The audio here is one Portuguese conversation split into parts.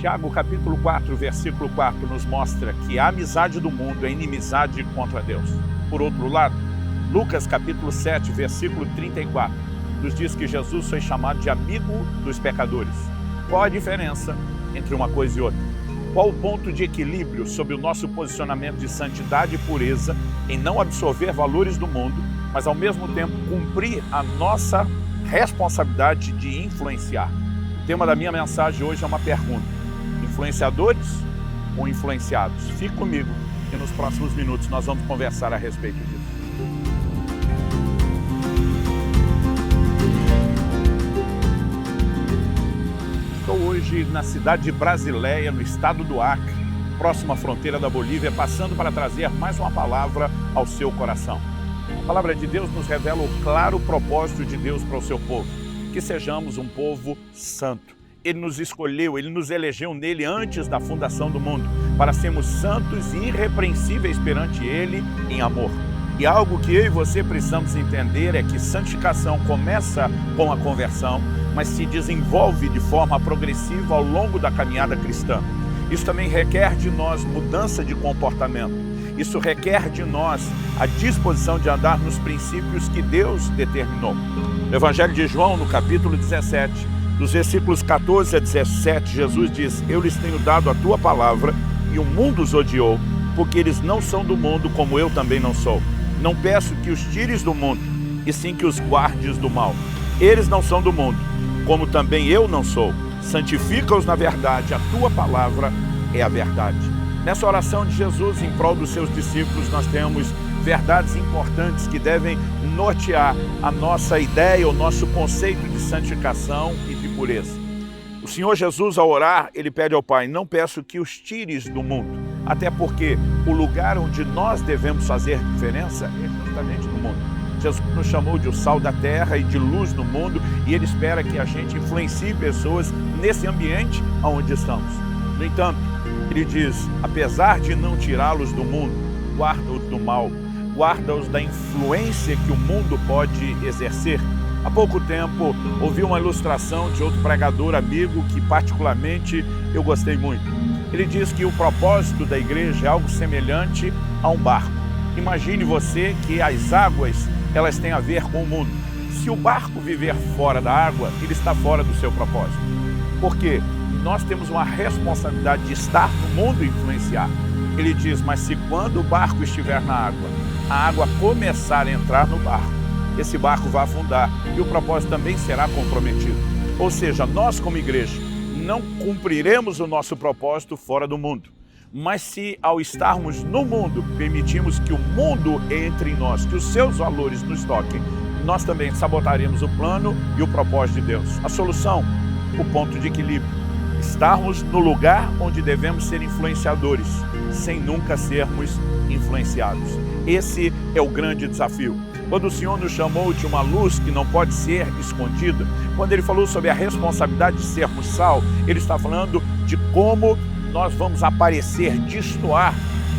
Tiago capítulo 4, versículo 4 nos mostra que a amizade do mundo é inimizade contra Deus. Por outro lado, Lucas capítulo 7, versículo 34 nos diz que Jesus foi chamado de amigo dos pecadores. Qual a diferença entre uma coisa e outra? Qual o ponto de equilíbrio sobre o nosso posicionamento de santidade e pureza em não absorver valores do mundo, mas ao mesmo tempo cumprir a nossa responsabilidade de influenciar? O tema da minha mensagem hoje é uma pergunta: influenciadores ou influenciados? Fique comigo e nos próximos minutos nós vamos conversar a respeito disso. Estou hoje na cidade de Brasileia, no estado do Acre, próxima à fronteira da Bolívia, passando para trazer mais uma palavra ao seu coração. A palavra de Deus nos revela o claro propósito de Deus para o seu povo: que sejamos um povo santo. Ele nos escolheu, Ele nos elegeu nele antes da fundação do mundo, para sermos santos e irrepreensíveis perante Ele em amor. E algo que eu e você precisamos entender é que santificação começa com a conversão, mas se desenvolve de forma progressiva ao longo da caminhada cristã. Isso também requer de nós mudança de comportamento. Isso requer de nós a disposição de andar nos princípios que Deus determinou. No Evangelho de João, no capítulo 17, dos versículos 14 a 17, Jesus diz: eu lhes tenho dado a tua palavra e o mundo os odiou, porque eles não são do mundo como eu também não sou. Não peço que os tires do mundo, e sim que os guardes do mal. Eles não são do mundo, como também eu não sou. Santifica-os na verdade, a tua palavra é a verdade. Nessa oração de Jesus em prol dos seus discípulos, nós temos verdades importantes que devem nortear a nossa ideia, o nosso conceito de santificação e de pureza. O Senhor Jesus, ao orar, Ele pede ao Pai: não peço que os tires do mundo, até porque o lugar onde nós devemos fazer diferença é justamente no mundo. Jesus nos chamou de o sal da terra e de luz no mundo, e Ele espera que a gente influencie pessoas nesse ambiente onde estamos. No entanto, Ele diz: apesar de não tirá-los do mundo, guarda-os do mal, guarda-os da influência que o mundo pode exercer. Há pouco tempo, ouvi uma ilustração de outro pregador amigo que particularmente eu gostei muito. Ele diz que o propósito da igreja é algo semelhante a um barco. Imagine você que as águas, elas têm a ver com o mundo. Se o barco viver fora da água, ele está fora do seu propósito. Por quê? Nós temos uma responsabilidade de estar no mundo e influenciar. Ele diz: mas se quando o barco estiver na água, a água começar a entrar no barco, esse barco vai afundar e o propósito também será comprometido. Ou seja, nós como igreja não cumpriremos o nosso propósito fora do mundo. Mas se ao estarmos no mundo, permitimos que o mundo entre em nós, que os seus valores nos toquem, nós também sabotaremos o plano e o propósito de Deus. A solução? O ponto de equilíbrio. Estarmos no lugar onde devemos ser influenciadores, sem nunca sermos influenciados. Esse é o grande desafio. Quando o Senhor nos chamou de uma luz que não pode ser escondida, quando Ele falou sobre a responsabilidade de sermos sal, Ele está falando de como nós vamos aparecer, destoar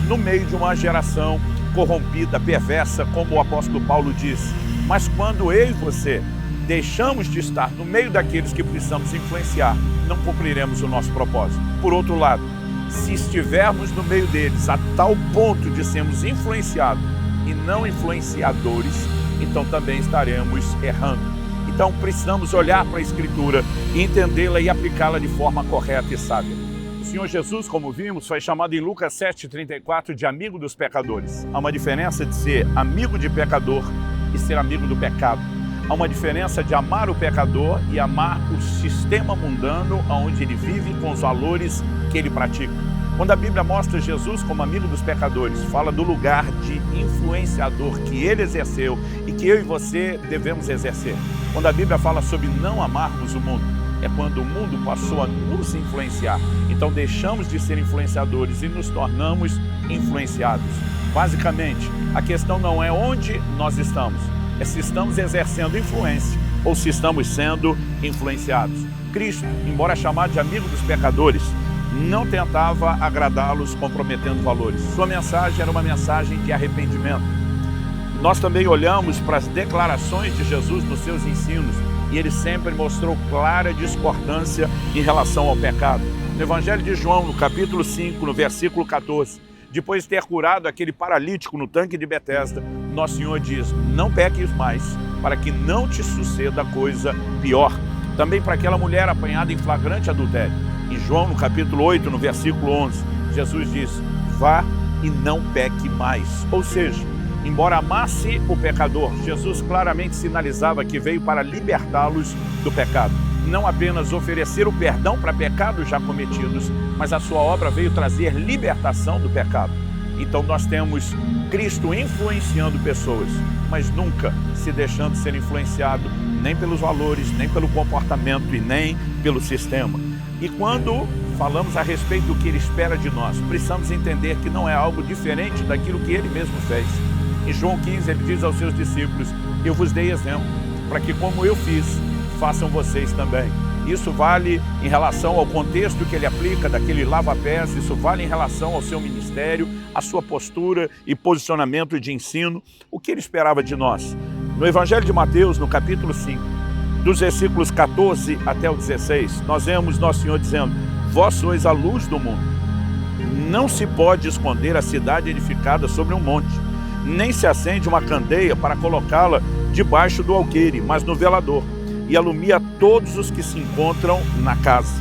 no meio de uma geração corrompida, perversa, como o apóstolo Paulo diz. Mas quando eu e você deixamos de estar no meio daqueles que precisamos influenciar, não cumpriremos o nosso propósito. Por outro lado, se estivermos no meio deles a tal ponto de sermos influenciados e não influenciadores, então também estaremos errando. Então precisamos olhar para a Escritura e entendê-la e aplicá-la de forma correta e sábia. O Senhor Jesus, como vimos, foi chamado em Lucas 7,34 de amigo dos pecadores. Há uma diferença de ser amigo de pecador e ser amigo do pecado. Há uma diferença de amar o pecador e amar o sistema mundano onde ele vive com os valores que ele pratica. Quando a Bíblia mostra Jesus como amigo dos pecadores, fala do lugar de influenciador que ele exerceu e que eu e você devemos exercer. Quando a Bíblia fala sobre não amarmos o mundo, é quando o mundo passou a nos influenciar. Então deixamos de ser influenciadores e nos tornamos influenciados. Basicamente, a questão não é onde nós estamos, é se estamos exercendo influência ou se estamos sendo influenciados. Cristo, embora chamado de amigo dos pecadores, não tentava agradá-los comprometendo valores. Sua mensagem era uma mensagem de arrependimento. Nós também olhamos para as declarações de Jesus nos seus ensinos e ele sempre mostrou clara discordância em relação ao pecado. No Evangelho de João, no capítulo 5, no versículo 14, depois de ter curado aquele paralítico no tanque de Betesda, Nosso Senhor diz: não peques mais, para que não te suceda coisa pior. Também para aquela mulher apanhada em flagrante adultério. Em João, no capítulo 8, no versículo 11, Jesus diz: vá e não peque mais. Ou seja, embora amasse o pecador, Jesus claramente sinalizava que veio para libertá-los do pecado. Não apenas oferecer o perdão para pecados já cometidos, mas a sua obra veio trazer libertação do pecado. Então nós temos Cristo influenciando pessoas, mas nunca se deixando ser influenciado nem pelos valores, nem pelo comportamento e nem pelo sistema. E quando falamos a respeito do que Ele espera de nós, precisamos entender que não é algo diferente daquilo que Ele mesmo fez. Em João 15, Ele diz aos seus discípulos: eu vos dei exemplo, para que como eu fiz, façam vocês também. Isso vale em relação ao contexto que Ele aplica daquele lava-pés, isso vale em relação ao seu ministério, a sua postura e posicionamento de ensino, o que Ele esperava de nós. No Evangelho de Mateus, no capítulo 5, dos versículos 14 até o 16, nós vemos Nosso Senhor dizendo: vós sois a luz do mundo. Não se pode esconder a cidade edificada sobre um monte, nem se acende uma candeia para colocá-la debaixo do alqueire, mas no velador, e alumia todos os que se encontram na casa.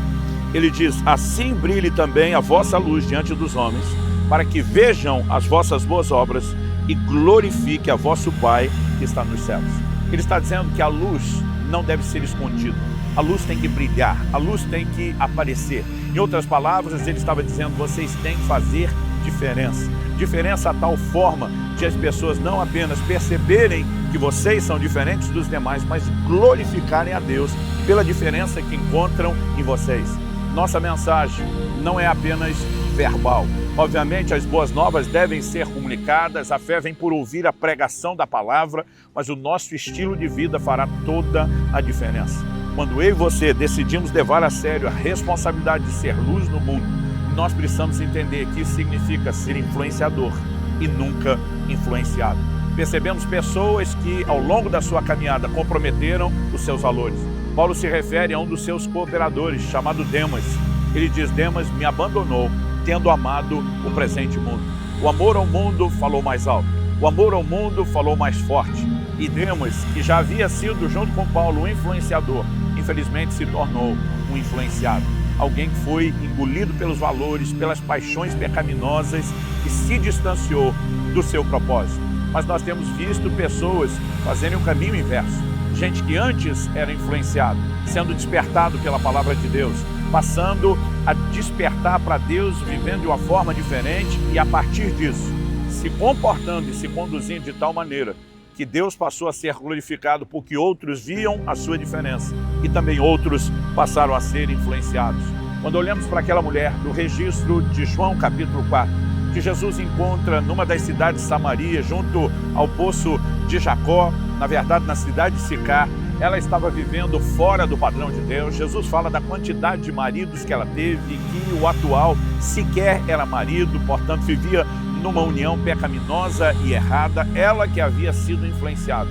Ele diz: assim brilhe também a vossa luz diante dos homens, para que vejam as vossas boas obras e glorifique a vosso Pai que está nos céus. Ele está dizendo que a luz não deve ser escondida. A luz tem que brilhar, a luz tem que aparecer. Em outras palavras, ele estava dizendo: vocês têm que fazer diferença. Diferença a tal forma de as pessoas não apenas perceberem que vocês são diferentes dos demais, mas glorificarem a Deus pela diferença que encontram em vocês. Nossa mensagem não é apenas verbal. Obviamente, as boas novas devem ser comunicadas, a fé vem por ouvir a pregação da palavra, mas o nosso estilo de vida fará toda a diferença. Quando eu e você decidimos levar a sério a responsabilidade de ser luz no mundo, nós precisamos entender que isso significa ser influenciador e nunca influenciado. Percebemos pessoas que, ao longo da sua caminhada, comprometeram os seus valores. Paulo se refere a um dos seus cooperadores, chamado Demas. Ele diz: Demas me abandonou, tendo amado o presente mundo. O amor ao mundo falou mais alto. O amor ao mundo falou mais forte. E Demas, que já havia sido, junto com Paulo, um influenciador, infelizmente se tornou um influenciado. Alguém que foi engolido pelos valores, pelas paixões pecaminosas e se distanciou do seu propósito. Mas nós temos visto pessoas fazerem o caminho inverso. Gente que antes era influenciado, sendo despertado pela palavra de Deus, passando a despertar para Deus, vivendo de uma forma diferente e a partir disso, se comportando e se conduzindo de tal maneira que Deus passou a ser glorificado porque outros viam a sua diferença e também outros passaram a ser influenciados. Quando olhamos para aquela mulher do registro de João capítulo 4, que Jesus encontra numa das cidades de Samaria, junto ao poço de Jacó, na verdade na cidade de Sicar, ela estava vivendo fora do padrão de Deus. Jesus fala da quantidade de maridos que ela teve, que o atual sequer era marido, portanto vivia numa união pecaminosa e errada, ela que havia sido influenciada.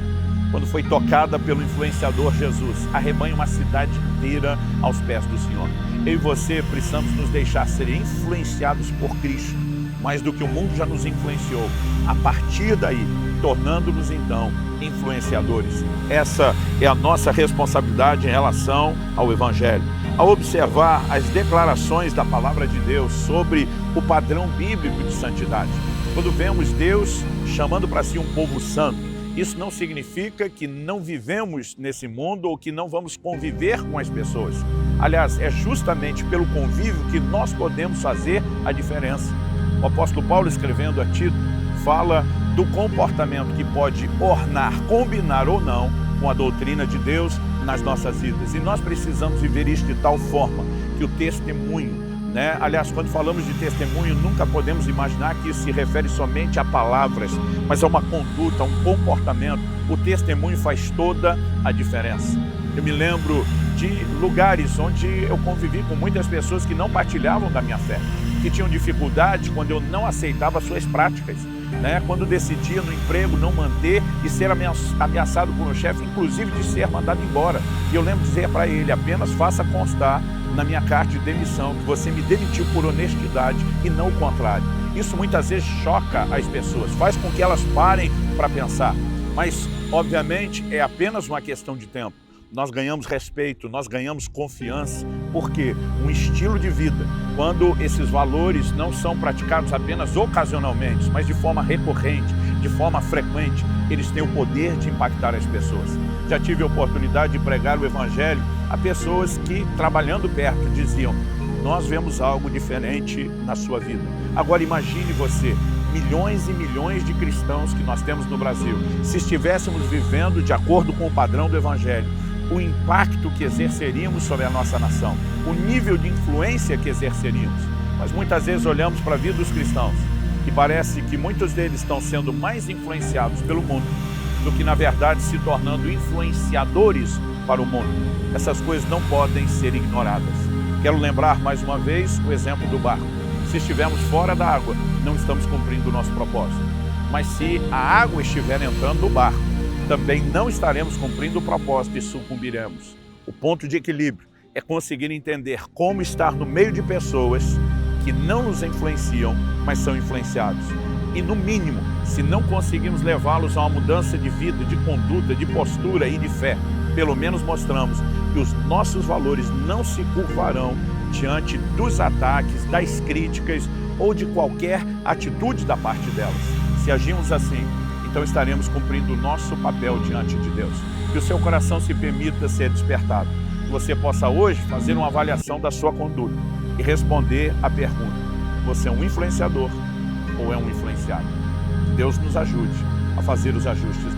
Quando foi tocada pelo influenciador Jesus, arrebanha uma cidade inteira aos pés do Senhor. Eu e você precisamos nos deixar ser influenciados por Cristo, mais do que o mundo já nos influenciou. A partir daí, tornando-nos então influenciadores. Essa é a nossa responsabilidade em relação ao Evangelho. Ao observar as declarações da palavra de Deus sobre o padrão bíblico de santidade, quando vemos Deus chamando para si um povo santo, isso não significa que não vivemos nesse mundo ou que não vamos conviver com as pessoas. Aliás, é justamente pelo convívio que nós podemos fazer a diferença. O apóstolo Paulo, escrevendo a Tito, fala do comportamento que pode ornar, combinar ou não com a doutrina de Deus nas nossas vidas. E nós precisamos viver isso de tal forma que o testemunho, aliás, quando falamos de testemunho, nunca podemos imaginar que isso se refere somente a palavras, mas a uma conduta, a um comportamento. O testemunho faz toda a diferença. Eu me lembro de lugares onde eu convivi com muitas pessoas que não partilhavam da minha fé, que tinham dificuldade quando eu não aceitava suas práticas, quando decidia no emprego não manter e ser ameaçado por um chefe, inclusive de ser mandado embora. E eu lembro de dizer para ele: apenas faça constar na minha carta de demissão que você me demitiu por honestidade e não o contrário. Isso muitas vezes choca as pessoas, faz com que elas parem para pensar. Mas, obviamente, é apenas uma questão de tempo. Nós ganhamos respeito, nós ganhamos confiança, porque um estilo de vida, quando esses valores não são praticados apenas ocasionalmente, mas de forma recorrente, de forma frequente, eles têm o poder de impactar as pessoas. Já tive a oportunidade de pregar o Evangelho a pessoas que, trabalhando perto, diziam: nós vemos algo diferente na sua vida. Agora imagine você, milhões e milhões de cristãos que nós temos no Brasil, se estivéssemos vivendo de acordo com o padrão do Evangelho, o impacto que exerceríamos sobre a nossa nação, o nível de influência que exerceríamos. Mas muitas vezes olhamos para a vida dos cristãos e parece que muitos deles estão sendo mais influenciados pelo mundo do que, na verdade, se tornando influenciadores para o mundo. Essas coisas não podem ser ignoradas. Quero lembrar mais uma vez o exemplo do barco. Se estivermos fora da água, não estamos cumprindo o nosso propósito. Mas se a água estiver entrando no barco, também não estaremos cumprindo o propósito e sucumbiremos. O ponto de equilíbrio é conseguir entender como estar no meio de pessoas que não nos influenciam, mas são influenciados. E no mínimo, se não conseguimos levá-los a uma mudança de vida, de conduta, de postura e de fé, pelo menos mostramos que os nossos valores não se curvarão diante dos ataques, das críticas ou de qualquer atitude da parte delas. Se agimos assim, então estaremos cumprindo o nosso papel diante de Deus. Que o seu coração se permita ser despertado. Que você possa hoje fazer uma avaliação da sua conduta e responder à pergunta: você é um influenciador ou é um influenciado? Que Deus nos ajude a fazer os ajustes